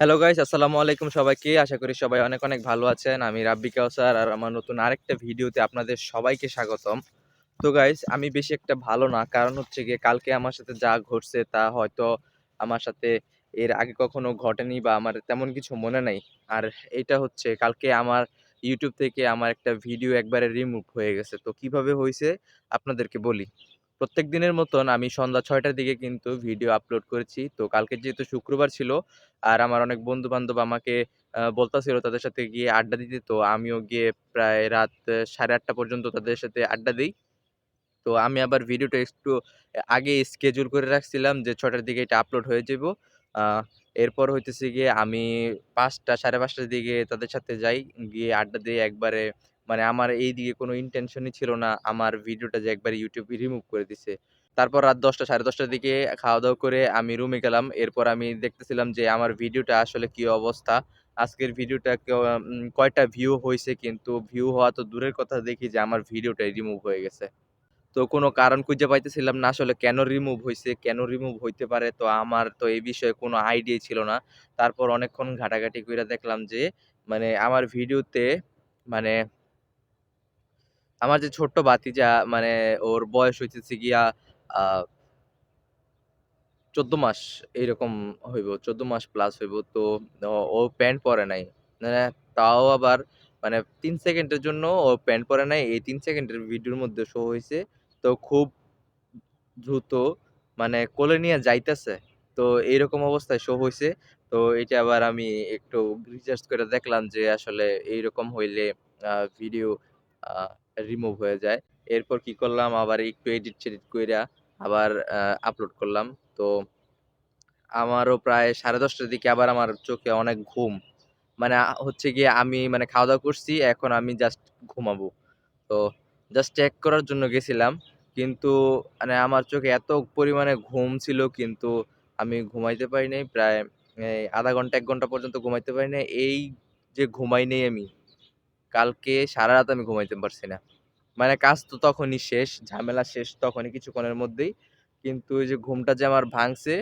Hello guys, আসসালামু আলাইকুম সবাইকে। আশা করি সবাই অনেক অনেক ভালো আছেন। আমি রাব্বি কাওসার আর আমার নতুন আরেকটা ভিডিওতে আপনাদের সবাইকে স্বাগতম। তো গাইস, আমি বেশি একটা ভালো না, কারণ হচ্ছে গিয়ে কালকে আমার সাথে যা ঘটছে তা হয়তো আমার সাথে এর আগে কখনো ঘটেনি বা আমার তেমন কিছু মনে নাই। আর এটা হচ্ছে কালকে আমার ইউটিউব থেকে আমার একটা ভিডিও একবারে রিমুভ হয়ে গেছে। তো কিভাবে হয়েছে আপনাদেরকে বলি। প্রত্যেক দিনের মতন আমি সন্ধ্যা ৬টার দিকে কিন্তু ভিডিও আপলোড করেছি। তো কালকে যেহেতু শুক্রবার ছিল আর আমার অনেক বন্ধু-বান্ধব আমাকে বলতাছিল তাদের সাথে গিয়ে আড্ডা দিতে। তো আমিও গিয়ে প্রায় রাত 8:30 পর্যন্ত তাদের সাথে আড্ডা দেই। তো আমি আবার ভিডিওটা একটু আগে schedule করে রাখছিলাম যে ৬টার দিকে এটা আপলোড হয়ে যাইবো। আ এরপর হইতেছে গিয়ে আমি ৫টা ৫:৩০ টার দিকে তাদের সাথে যাই। গিয়ে আড্ডা দেই একবারে। মানে আমার এইদিকে কোনো ইনটেনশনই ছিল না আমার ভিডিওটা যে একবারে YouTube রিমুভ করে দিছে। তারপর রাত ১০টা ১০:৩০ টার দিকে খাওয়া-দাওয়া করে আমি রুমে গেলাম। এরপর আমি দেখতেছিলাম যে আমার ভিডিওটা আসলে কি অবস্থা। আজকের ভিডিওটা কয়টা ভিউ হইছে, কিন্তু ভিউ হওয়া তো দূরের কথা, দেখি যে আমার ভিডিওটাই রিমুভ হয়ে গেছে। তো কোনো কারণ খুঁজে পাইতেছিলাম না আসলে কেন রিমুভ হইছে, কেন রিমুভ হইতে পারে। তো আমার তো এই বিষয়ে কোনো আইডিয়াই ছিল না। তারপর অনেকক্ষণ ঘাটাঘাটি কইরা দেখলাম যে মানে আমার ভিডিওতে মানে আমার যে ছোট্ট ভাতিজা, মানে ওর বয়স হইতেছে গিয়া আ ১৪ মাস এইরকম হইব। ১৪ মাস প্লাস হইব। তো ও প্যান্ট পরে নাই। মানে তাও আবার মানে ৩ সেকেন্ডের জন্য ও প্যান্ট পরে নাই। এই ৩ সেকেন্ডের ভিডিওর মধ্যে শো হইছে। তো খুব দ্রুত মানে কোলে নিয়ে যাইতেছে। তো এইরকম অবস্থায় শো হইছে। তো এটা আবার আমি একটু রিসার্চ করে দেখলাম যে আসলে এইরকম হইলে ভিডিও আ রিমুভ হয়ে যায়। এরপর কি করলাম, আবার একটু এডিট-সেডিট কইরা আবার আপলোড করলাম। তো আমারও প্রায় 10:30 টার দিকে আবার আমার চোখে অনেক ঘুম। মানে হচ্ছে গিয়ে আমি মানে খাওয়া-দাওয়া করছি, এখন আমি জাস্ট ঘুমাবো। তো জাস্ট চেক করার জন্য গেছিলাম। কিন্তু মানে আমার চোখে এত পরিমাণে ঘুম ছিল, কিন্তু আমি ঘুমাইতে পারি নাই। প্রায় ০.৫ ঘন্টা ১ ঘন্টা পর্যন্ত ঘুমাইতে পারি নাই। এই যে ঘুমাই নাই আমি, কালকে সারারাত আমি ঘুমাইতে পারছি না। মানে কাজ তো তখনই শেষ, ঝামেলা শেষ তখনই কিছুক্ষণের মধ্যেই। কিন্তু ওই যে ঘুমটা যে আমার ভাঙছে,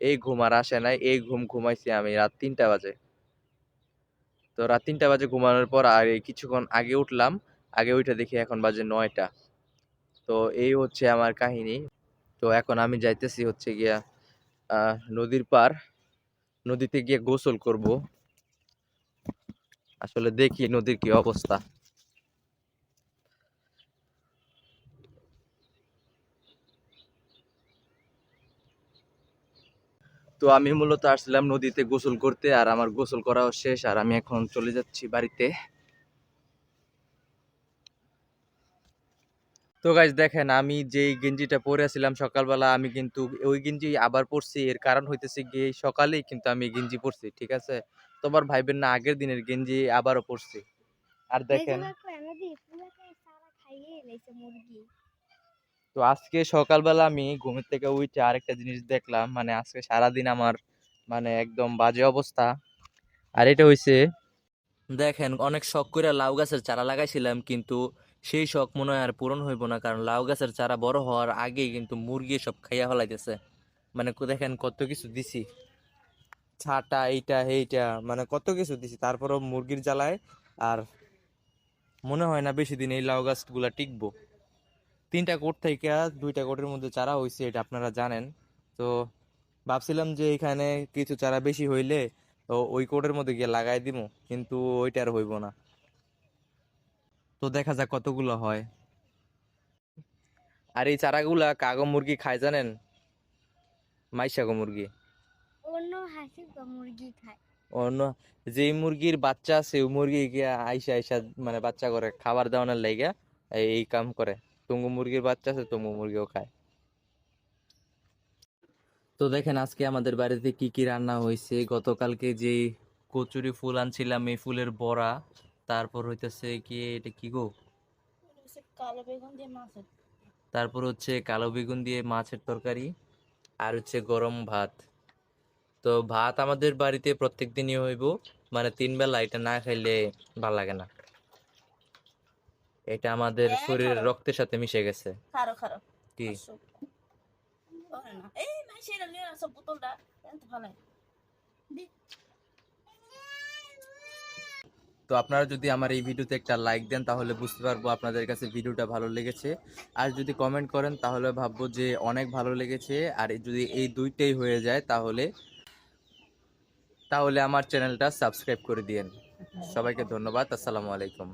এই ঘুম আর আসে নাই। এই ঘুম ঘুমাইছি আমি রাত ৩টা বাজে। তো রাত ৩টা বাজে ঘুমানোর পর আর এই কিছুক্ষণ আগে উঠলাম। আগে উইঠা দেখি এখন বাজে ৯টা। তো এই হচ্ছে আমার কাহিনী। তো এখন আমি যাইতেছি হচ্ছে গিয়া নদীর পার। নদীতে গিয়ে গোসল করব। আসলে দেখি নদীর কি অবস্থা। তো আমি মূলত আসছিলাম নদীতে গোসল করতে, আর আমার গোসল করাও শেষ। আর আমি এখন চলে যাচ্ছি বাড়িতে। তো গাইস দেখেন, আমি যেই গেঞ্জিটা পরে আছিলাম সকালবেলা, আমি কিন্তু ওই গেঞ্জি আবার পরছি। এর কারণ হইতেছে গিয়ে এই সকালেই কিন্তু আমি এই গেঞ্জি পরছি, ঠিক আছে? তো আবার ভাইবেন না আগের দিনের গেঞ্জি আবারও পরছি। আর দেখেন, তো আজকে সকালবেলা আমি ঘুমের থেকে উঠে আরেকটা জিনিস দেখলাম, মানে আজকে সারাদিন আমার মানে একদম বাজে অবস্থা। আর এটা হইছে, দেখেন, অনেক শখ করে লাউ গাছের চারা লাগাইছিলাম, কিন্তু সেই শখ মনে হয় আর পূরণ হইব না, কারণ লাউ গাছের চারা বড় হওয়ার আগেই কিন্তু মুরগি সব খাইয়া ফেলাইতেছে। মানে দেখেন কত কিছু দিছি, ছাটা এইটা এইটা, মানে কত কিছু দিছি, তারপরও মুরগির জ্বালায় আর মনে হয় না বেশি দিন এই লাউ গাছগুলা টিকবো। ৩টা কোট থেকে 2টা কোটের মধ্যে চারা হইছে, এটা আপনারা জানেন। তো ভাবছিলাম যে এখানে কিছু চারা বেশি হইলে তো ওই কোটের মধ্যে গিয়ে লাগাই দিমু, কিন্তু ওইটা আর হইব না। তো দেখা যাক কতগুলো হয়। আর এই চারাগুলা কাগো মুরগি খায় জানেন? মাইশাগো মুরগি। অন্য হাসি মুরগি খায়। অন্য যেই মুরগির বাচ্চা আছে ওই মুরগি গিয়া আইসা আইসা মানে বাচ্চা করে খাবার দাওয়ানোর লাইগা এই কাম করে। তুঙ্গু মুরগির বাচ্চা আছে, তুঙ্গু মুরগিও খায়। তো দেখেন আজকে আমাদের বাড়িতে কি কি রান্না হয়েছে। গতকালকে যে কচুরি ফুল আনছিলাম, এই ফুলের বড়া, তারপর হইতেছে কি এটা কি গো, কালো বেগুন দিয়ে মাছের। তারপর হচ্ছে কালো বেগুন দিয়ে মাছের তরকারি, আর হচ্ছে গরম ভাত। তো ভাত আমাদের বাড়িতে প্রত্যেক দিনই হইব, মানে 3 বেলা, এটা না খাইলে ভাল লাগে না। এটা আমাদের শরীরের খারো রক্তের সাথে মিশে গেছে। খারো খারো কি? আসো ওরে না এই ভাই সেটা নিয়ে আসো বোতলটা এত ভালো দি তো আপনারা যদি আমার এই ভিডিওতে একটা লাইক দেন তাহলে বুঝতে পারবো আপনাদের কাছে ভিডিওটা ভালো লেগেছে। আর যদি কমেন্ট করেন তাহলে ভাববো যে অনেক ভালো লেগেছে। আর যদি এই দুইটাই হয়ে যায় তাহলে তাহলে আমার চ্যানেলটা সাবস্ক্রাইব করে দিয়েন। সবাইকে ধন্যবাদ। আসসালামু আলাইকুম।